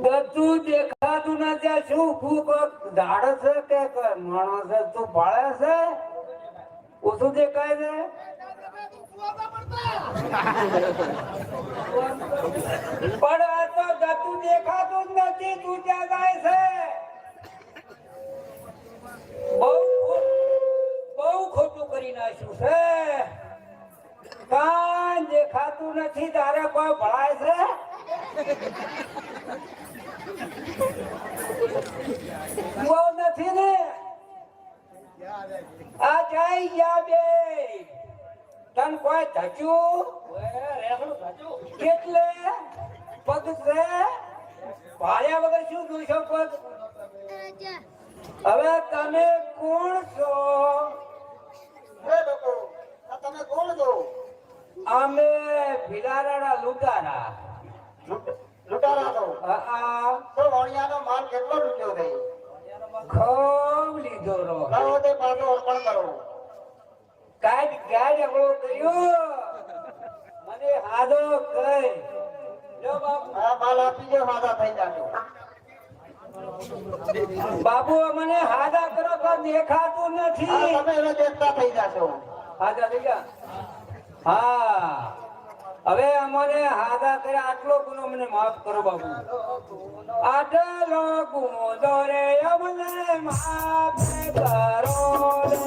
તું દેખાતું નથી શું ફૂક ઝાડ છે કે માણસ છે તું ભાળે છે ઓછું દેખાય છે પણ આ તો ગતું દેખાતું જ નથી તું ક્યાં જાય છે બહુ ખોટું કરી નાખ્યું છે કાંઈ દેખાતું નથી તારે કોઈ ભળાય છે બહુ નથી ને આ જાય ગયા બે તન કોઈ ધચ્યું કેટલે પગ છે ભાડ્યા વગર શું જોઈશો પગ હવે તમે કોણ છો તમે કોણ છો અમે ભિલારાના લૂંટારા લૂંટારા છો તો વણિયાનો માલ કેટલો લૂટ્યો છે ખૂબ લીધો રો લાવો તે પાછો અર્પણ કરો કાઈ આપણો કર્યો મને હાદો કઈ જો બાપુ આ માલ આપી દે હાદા થઈ જાજો બાબુ મને હાદા કરો તો દેખાતું નથી તમે હવે દેખતા થઈ જાશો હાદા થઈ ગયા હા હવે અમને હાદા કર્યા આટલો ગુનો મને માફ કરો બાબુ આટલો ગુનો દોરે અમને માફ કરો રે